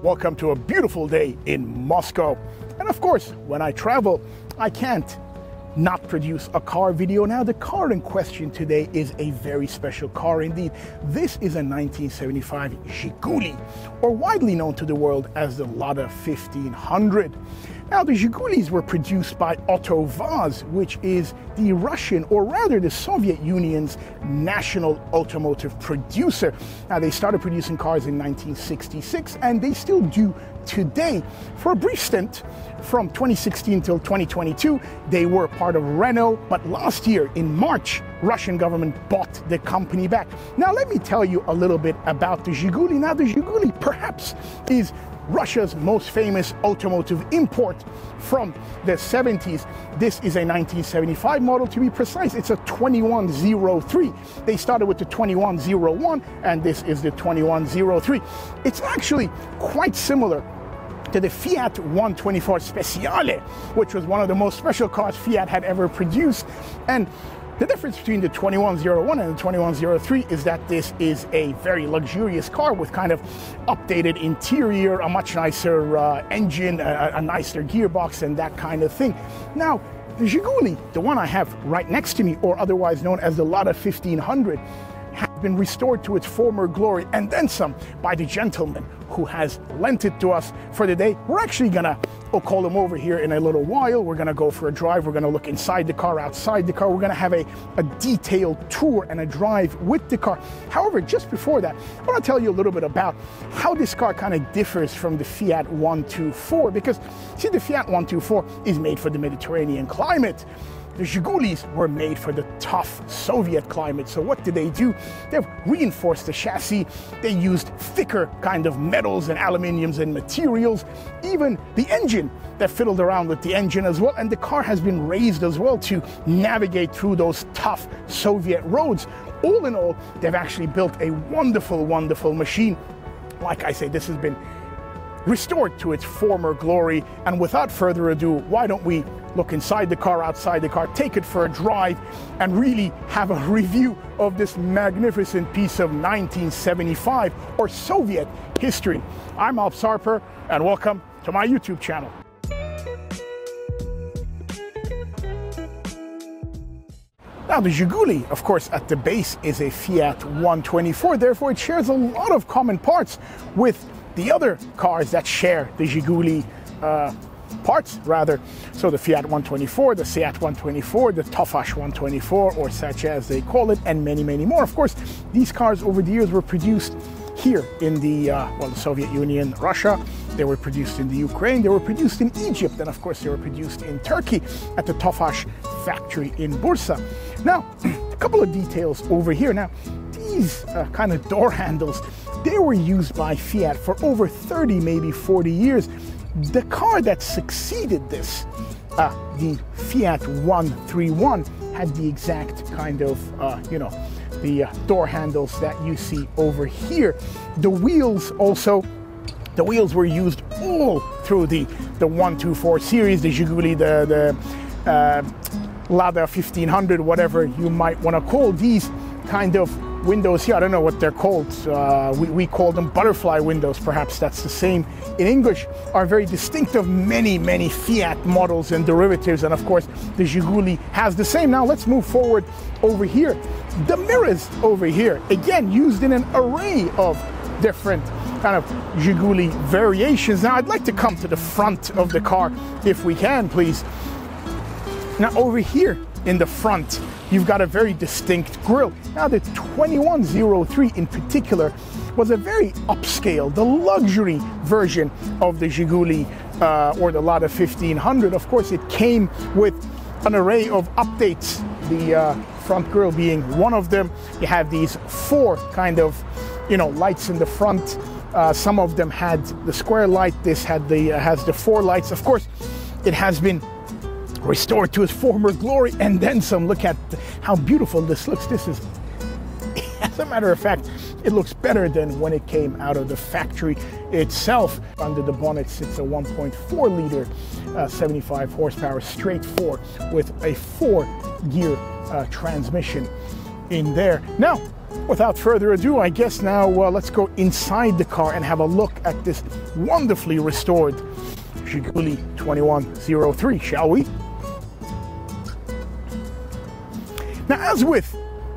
Welcome to a beautiful day in Moscow. And of course, when I travel, I can't not produce a car video. Now, the car in question today is a very special car indeed. This is a 1975 Zhiguli, or widely known to the world as the Lada 1500. Now, the Zhigulis were produced by AvtoVAZ, which is the Russian, or rather the Soviet Union's national automotive producer. Now, they started producing cars in 1966, and they still do today. For a brief stint, from 2016 till 2022, they were part of Renault, but last year, in March, Russian government bought the company back. Now, let me tell you a little bit about the Zhiguli. Now, the Zhiguli perhaps is Russia's most famous automotive import from the 70s. This is a 1975 model, to be precise. It's a 2103. They started with the 2101, and this is the 2103. It's actually quite similar to the Fiat 124 Speciale, which was one of the most special cars Fiat had ever produced. And the difference between the 2101 and the 2103 is that this is a very luxurious car with kind of updated interior, a much nicer engine, a nicer gearbox, and that kind of thing. Now, the Zhiguli, the one I have right next to me, or otherwise known as the Lada 1500, has been restored to its former glory and then some by the gentleman who has lent it to us for the day. We're actually gonna call him over here in a little while. We're gonna go for a drive. We're gonna look inside the car, outside the car. We're gonna have a detailed tour and a drive with the car. However, just before that, I wanna tell you a little bit about how this car kind of differs from the Fiat 124, because see, the Fiat 124 is made for the Mediterranean climate. The Zhigulis were made for the tough Soviet climate. So what did they do? They've reinforced the chassis. They used thicker kind of metals and aluminiums and materials. Even the engine, that fiddled around with the engine as well. And the car has been raised as well to navigate through those tough Soviet roads. All in all, they've actually built a wonderful, wonderful machine. Like I say, this has been restored to its former glory. And without further ado, why don't we look inside the car, outside the car, take it for a drive, and really have a review of this magnificent piece of 1975 or Soviet history. I'm Alp Sarper, and welcome to my YouTube channel. Now, the Zhiguli, of course, at the base is a Fiat 124, therefore it shares a lot of common parts with the other cars that share the Zhiguli parts, rather. So the Fiat 124, the Seat 124, the Tofaş 124, or such as they call it, and many, many more. Of course, these cars over the years were produced here in the Soviet Union, Russia. They were produced in the Ukraine. They were produced in Egypt. And of course, they were produced in Turkey at the Tofaş factory in Bursa. Now, a couple of details over here. Now, these kind of door handles, they were used by Fiat for over 30, maybe 40 years. The car that succeeded this, the Fiat 131, had the exact kind of, the door handles that you see over here. The wheels also, the wheels were used all through the 124 series, the Zhiguli, the Lada 1500, whatever you might want to call these kind of windows here. I don't know what they're called. We call them butterfly windows. Perhaps that's the same in English. Are very distinctive. Many, many Fiat models and derivatives. And of course, the Zhiguli has the same. Now let's move forward over here. The mirrors over here, again, used in an array of different kind of Zhiguli variations. Now I'd like to come to the front of the car if we can, please. Now over here in the front, you've got a very distinct grille. Now the 2103 in particular was a very upscale, the luxury version of the Zhiguli or the Lada 1500. Of course, it came with an array of updates, the front grille being one of them. You have these four kind of, lights in the front. Some of them had the square light. This has the four lights. Of course, it has been restored to its former glory and then some. Look at how beautiful this looks. This is, as a matter of fact, it looks better than when it came out of the factory itself. Under the bonnet sits a 1.4 liter 75 horsepower straight four with a 4-gear transmission in there. Now, without further ado, I guess now let's go inside the car and have a look at this wonderfully restored Zhiguli 2103, shall we? Now, as with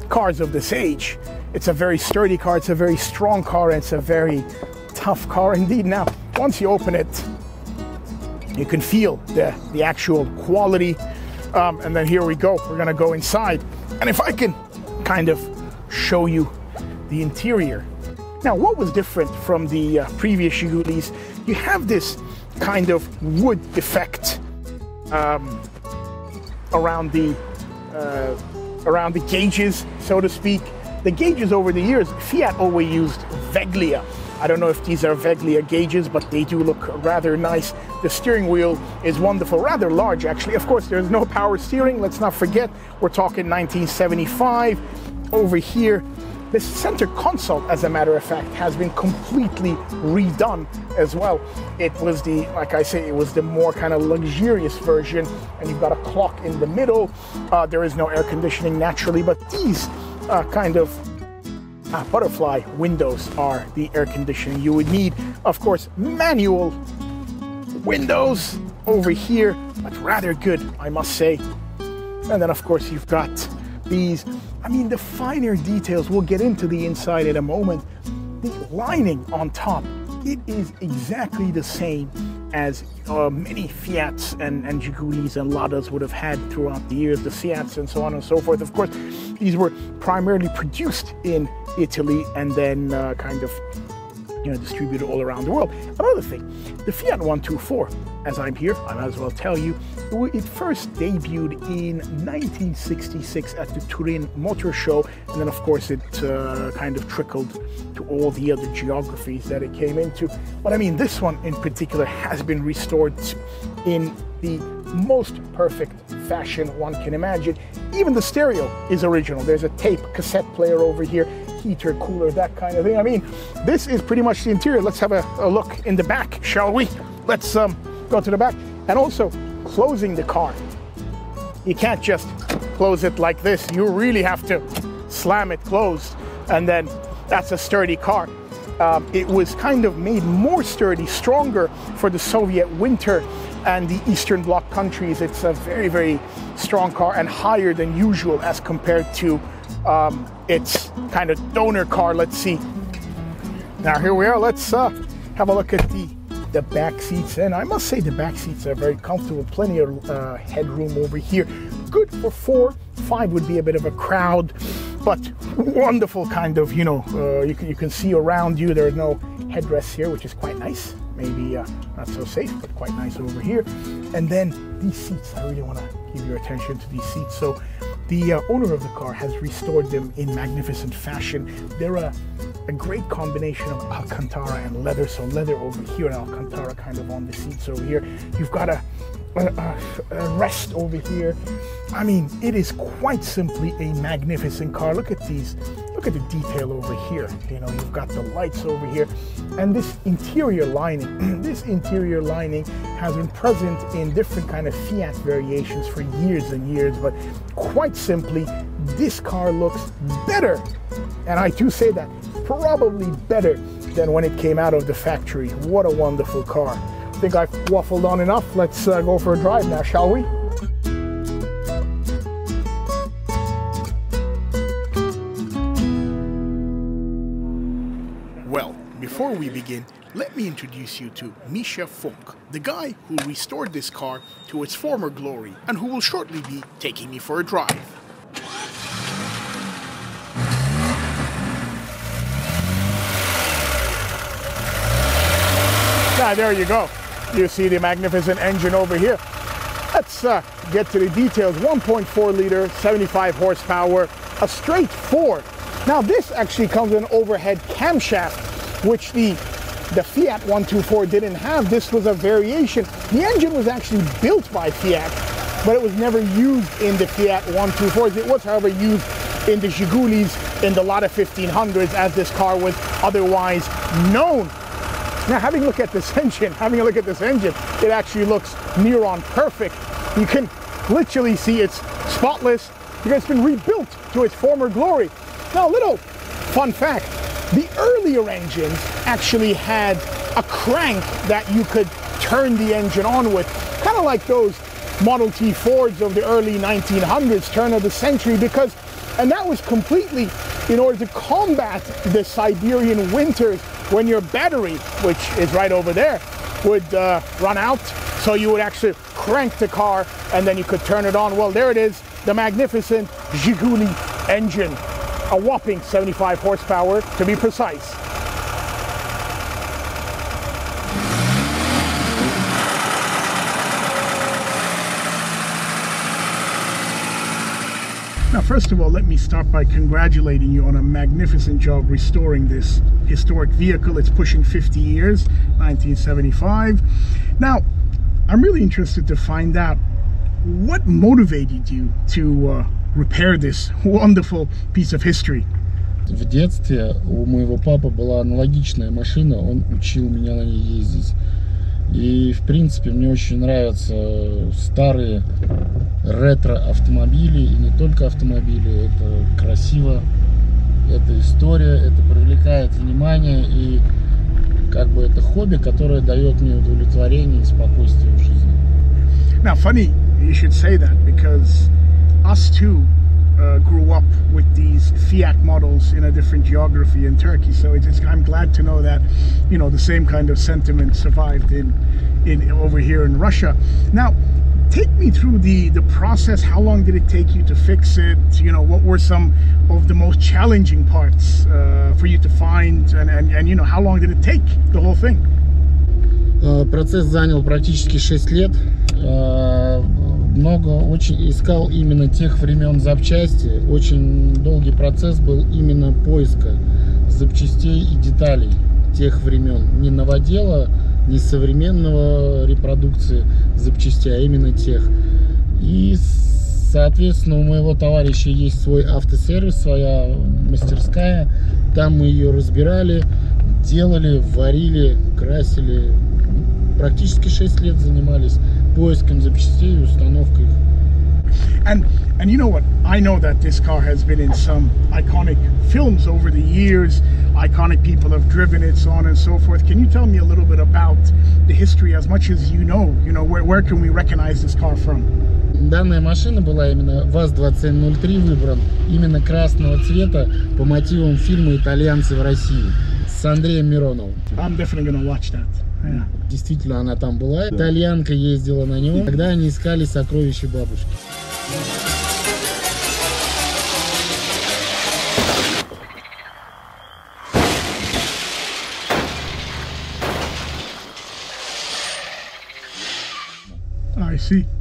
cars of this age, it's a very sturdy car, it's a very strong car, and it's a very tough car indeed. Now, once you open it, you can feel the actual quality. And then here we go, we're gonna go inside. And if I can kind of show you the interior. Now, what was different from the previous Zhigulis, you have this kind of wood effect around the gauges, so to speak. The gauges over the years, Fiat always used Veglia. I don't know if these are Veglia gauges, but they do look rather nice. The steering wheel is wonderful, rather large actually. Of course, there's no power steering. Let's not forget, we're talking 1975. Over here, the center console, as a matter of fact, has been completely redone as well. It was the, like I say, it was the more kind of luxurious version, and you've got a clock in the middle. There is no air conditioning naturally, but these kind of butterfly windows are the air conditioning you would need. Of course, manual windows over here, but rather good, I must say. And then of course you've got these, I mean, the finer details. We'll get into the inside in a moment. The lining on top, it is exactly the same as many Fiats and Zhigulis and Ladas would have had throughout the years, the Fiats and so on and so forth. Of course, these were primarily produced in Italy and then kind of distributed all around the world. Another thing, the Fiat 124, as I'm here, I might as well tell you, it first debuted in 1966 at the Turin Motor Show, and then of course it kind of trickled to all the other geographies that it came into. But I mean, this one in particular has been restored in the most perfect fashion one can imagine. Even the stereo is original. There's a tape cassette player over here, heater, cooler, that kind of thing. I mean, this is pretty much the interior. Let's have a look in the back, shall we? Let's go to the back. And also, closing the car. You can't just close it like this. You really have to slam it closed, and then that's a sturdy car. It was kind of made more sturdy, stronger for the Soviet winter and the Eastern Bloc countries. It's a very, very strong car and higher than usual as compared to its kind of donor car. Let's see. Now here we are. Let's have a look at the back seats, and I must say the back seats are very comfortable. Plenty of headroom over here. Good for 4. 5 would be a bit of a crowd, but wonderful kind of, you can see around you. There's no headrests here, which is quite nice. Maybe not so safe, but quite nice over here. And then these seats, I really want to give your attention to these seats. So the owner of the car has restored them in magnificent fashion. They're a great combination of Alcantara and leather. So leather over here and Alcantara kind of on the seats over here. You've got a rest over here. I mean, it is quite simply a magnificent car. Look at these. Look at the detail over here. You've got the lights over here. And this interior lining, this interior lining has been present in different kind of Fiat variations for years and years. But quite simply, this car looks better. And I do say that, probably better than when it came out of the factory. What a wonderful car. I think I've waffled on enough. Let's go for a drive now, shall we? Well, before we begin, let me introduce you to Misha Funk, the guy who restored this car to its former glory and who will shortly be taking me for a drive. Now, there you go. You see the magnificent engine over here. Let's get to the details. 1.4 liter, 75 horsepower, a straight 4. Now, this actually comes with an overhead camshaft, which the Fiat 124 didn't have. This was a variation. The engine was actually built by Fiat, but it was never used in the Fiat 124s. It was, however, used in the Zhigulis in the Lada 1500s, as this car was otherwise known. Now, having a look at this engine, it actually looks near on perfect. You can literally see it's spotless because it's been rebuilt to its former glory. Now, a little fun fact, the earlier engines actually had a crank that you could turn the engine on with, kind of like those Model T Fords of the early 1900s, turn of the century, and that was completely in order to combat the Siberian winters when your battery, which is right over there, would run out. So you would actually crank the car and then you could turn it on. Well, there it is, the magnificent Zhiguli engine, a whopping 75 horsepower to be precise. Now, first of all, let me start by congratulating you on a magnificent job restoring this historic vehicle. It's pushing 50 years, 1975. Now, I'm really interested to find out what motivated you to repair this wonderful piece of history. В детстве у моего папы была аналогичная машина, он учил меня на ней ездить. И, в принципе, мне очень нравятся старые ретро-автомобили, и не только автомобили. Это красиво, это история, это привлекает внимание, и как бы это хобби, которое дает мне удовлетворение и спокойствие в жизни. Now, funny you should say that, because us too grew up with these Fiat models in a different geography in Turkey, so I'm glad to know that, you know, the same kind of sentiment survived in over here in Russia. Now, take me through the process. How long did it take you to fix it? You know, what were some of the most challenging parts for you to find, and you know, how long did it take, the whole thing? Процесс занял практически 6 лет. Много очень искал именно тех времен запчасти. Очень долгий процесс был именно поиска запчастей и деталей тех времен. Не новодела, не современного репродукции запчастей, а именно тех. И, соответственно, у моего товарища есть свой автосервис, своя мастерская. Там мы ее разбирали, делали, варили, красили. Практически 6 лет занимались поиском запчастей и установкой. And you know what? I know that this car has been in some iconic films over the years. Iconic people have driven it, so on and so forth. Can you tell me a little bit about the history, as much as you know? You know, where can we recognize this car from? Данная машина была именно ВАЗ-2103 выбран именно красного цвета по мотивам фильма «Итальянцы в России» с Андреем Мироновым. I'm definitely gonna watch that. Yeah. Действительно, она там была. Итальянка ездила на нем, когда они искали сокровища бабушки.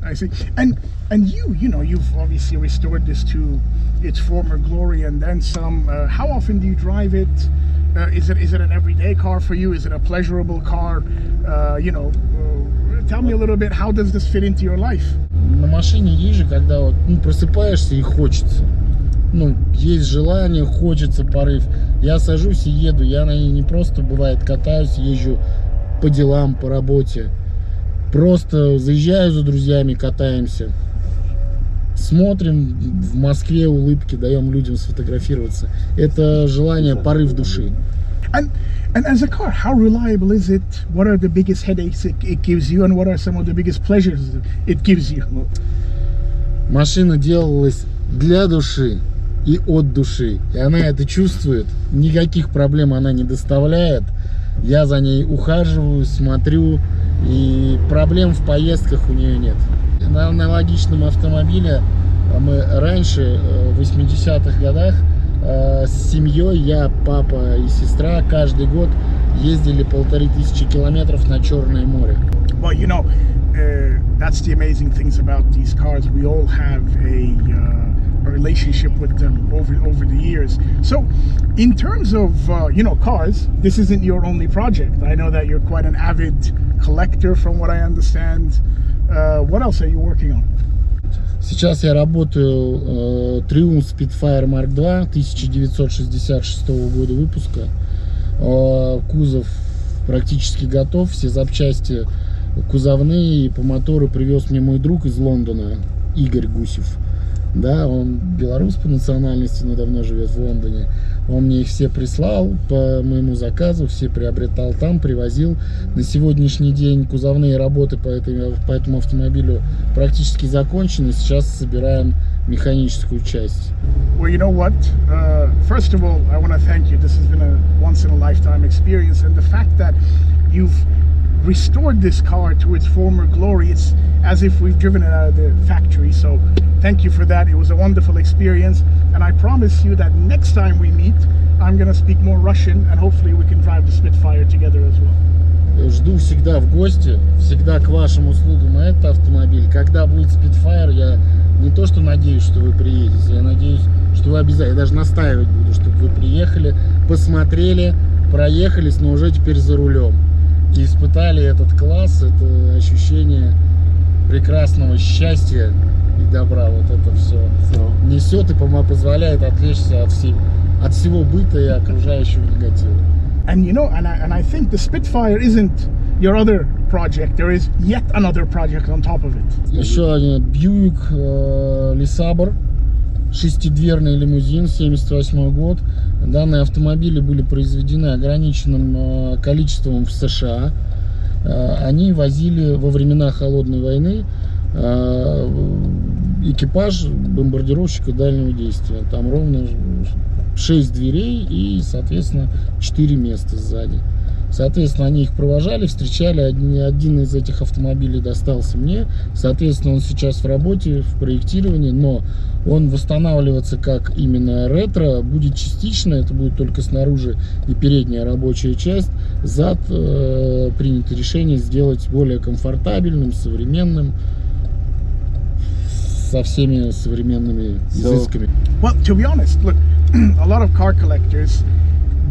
I see. And you know, you've obviously restored this to its former glory and then some. How often do you drive it? Is it an everyday car for you? Is it a pleasurable car? You know, tell me a little bit, how does this fit into your life? На машине езжу, когда вот, просыпаешься и хочется. Ну, есть желание, хочется, порыв. Я сажусь и еду. Я на ней не просто, бывает, катаюсь, езжу по делам, по работе. Просто заезжаю за друзьями, катаемся. Смотрим в Москве, улыбки, даем людям сфотографироваться. Это желание, порыв души. And as a car, how reliable is it? What are the biggest headaches it gives you, and what are some of the biggest pleasures it gives you? Машина делалась для души и от души, и она это чувствует. Никаких проблем она не доставляет. Я за ней ухаживаю, смотрю, и проблем в поездках у нее нет. На аналогичном автомобиле мы раньше, в 80-х годах, с семьей, я, папа и сестра, каждый год ездили 1500 километров на Черное море. Well, you know, that's the amazing things about these cars. We all have a relationship with them over the years. So, in terms of you know, cars, this isn't your only project. I know that you're quite an avid collector, from what I understand. What else are you working on? Сейчас я работаю Triumph Spitfire Mark II 1966 года выпуска. Кузов практически готов, все запчасти кузовные и по мотору привез мне мой друг из Лондона, Игорь Гусев. Да, он белорус по национальности, но давно живет в Лондоне. Он мне их все прислал по моему заказу, все приобретал там, привозил. На сегодняшний день кузовные работы по этому автомобилю практически закончены. Сейчас собираем механическую часть. Well, you know what? First of all, I want to thank you. This has been a once-in-a-lifetime experience, and the fact that you've restored this car to its former glory, it's as if we've driven it out of the factory. So thank you for that. It was a wonderful experience, and I promise you that next time we meet, I'm going to speak more Russian, and hopefully we can drive the Spitfire together as well. Жду всегда в гости, всегда к вашим услугам этот автомобиль. Когда будет Spitfire, я не то что надеюсь, что вы приедете, я надеюсь, что вы обязательно, я даже настаивать буду, чтобы вы приехали, посмотрели, проехались, но уже теперь за рулем. И испытали этот класс, это ощущение прекрасного счастья и добра. Вот это все несет и позволяет отвлечься от всего быта и окружающего негатива. And you know, and I think the Spitfire isn't your other project. There is yet another project on top of it. Еще один Buick LeSabre, шестидверный лимузин, 78 год. Данные автомобили были произведены ограниченным количеством в США. Они возили во времена Холодной войны экипаж бомбардировщика дальнего действия. Там ровно 6 дверей и, соответственно, 4 места сзади. Соответственно, они их провожали, встречали. Один из этих автомобилей достался мне. Соответственно, он сейчас в работе, в проектировании, но он восстанавливаться как именно ретро будет частично. Это будет только снаружи и передняя рабочая часть. Зад принято решение сделать более комфортабельным, современным, со всеми современными изысками. Well, to be honest, look, a lot of car collectors,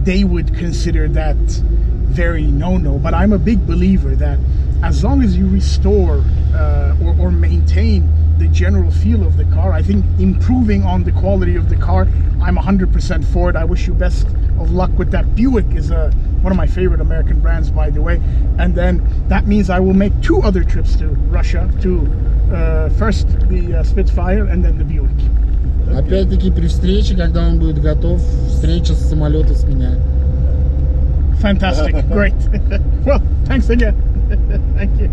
they would consider that very no-no, but I'm a big believer that as long as you restore or maintain the general feel of the car, I think improving on the quality of the car, I'm 100% for it. I wish you best of luck with that. Buick is one of my favorite American brands, by the way, and then that means I will make 2 other trips to Russia, to first the Spitfire and then the Buick. Опять-таки при встрече, когда он будет готов, встреча с самолета с меня. Fantastic, great. Well, thanks again. Thank you.